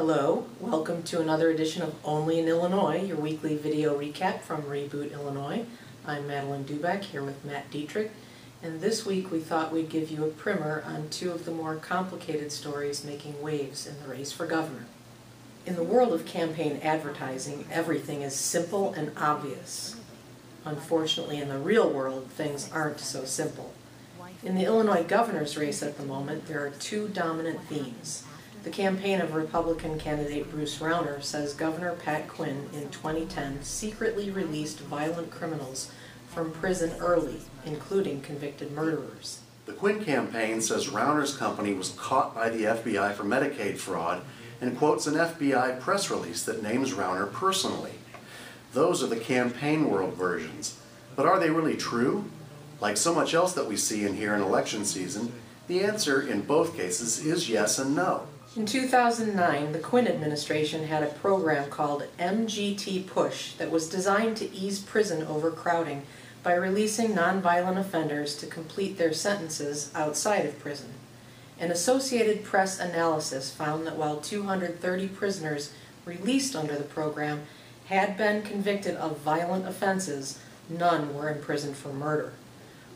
Hello, welcome to another edition of Only in Illinois, your weekly video recap from Reboot, Illinois. I'm Madeleine Doubek here with Matt Dietrich, and this week we thought we'd give you a primer on two of the more complicated stories making waves in the race for governor. In the world of campaign advertising, everything is simple and obvious. Unfortunately, in the real world, things aren't so simple. In the Illinois governor's race at the moment, there are two dominant themes. The campaign of Republican candidate Bruce Rauner says Governor Pat Quinn in 2010 secretly released violent criminals from prison early, including convicted murderers. The Quinn campaign says Rauner's company was caught by the FBI for Medicaid fraud and quotes an FBI press release that names Rauner personally. Those are the campaign world versions. But are they really true? Like so much else that we see and hear in election season, the answer in both cases is yes and no. In 2009, the Quinn administration had a program called MGT Push that was designed to ease prison overcrowding by releasing nonviolent offenders to complete their sentences outside of prison. An Associated Press analysis found that while 230 prisoners released under the program had been convicted of violent offenses, none were imprisoned for murder.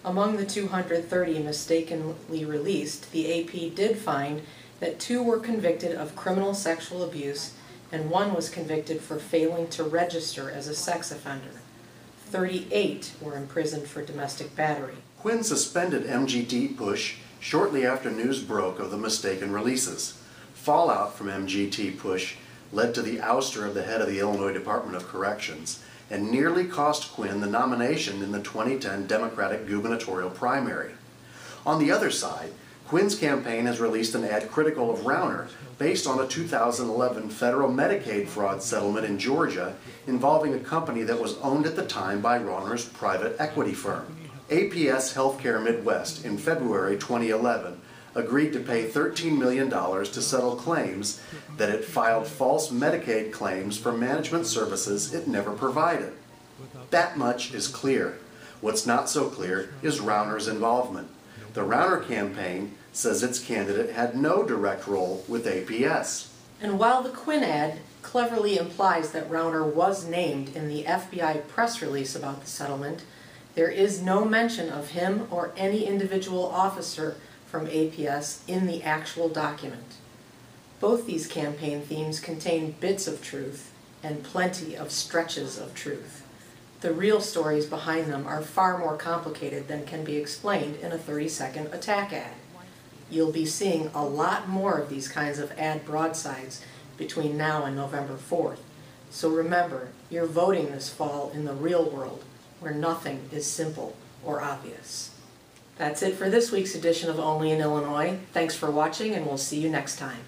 Among the 230 mistakenly released, the AP did find that 2 were convicted of criminal sexual abuse and 1 was convicted for failing to register as a sex offender. 38 were imprisoned for domestic battery. Quinn suspended MGT Push shortly after news broke of the mistaken releases. Fallout from MGT Push led to the ouster of the head of the Illinois Department of Corrections and nearly cost Quinn the nomination in the 2010 Democratic gubernatorial primary. On the other side, Quinn's campaign has released an ad critical of Rauner based on a 2011 federal Medicaid fraud settlement in Georgia involving a company that was owned at the time by Rauner's private equity firm. APS Healthcare Midwest in February 2011 agreed to pay $13 million to settle claims that it filed false Medicaid claims for management services it never provided. That much is clear. What's not so clear is Rauner's involvement. The Rauner campaign says its candidate had no direct role with APS. And while the Quinn ad cleverly implies that Rauner was named in the FBI press release about the settlement, there is no mention of him or any individual officer from APS in the actual document. Both these campaign themes contain bits of truth and plenty of stretches of truth. The real stories behind them are far more complicated than can be explained in a 30-second attack ad. You'll be seeing a lot more of these kinds of ad broadsides between now and November 4th. So remember, you're voting this fall in the real world, where nothing is simple or obvious. That's it for this week's edition of Only in Illinois. Thanks for watching, and we'll see you next time.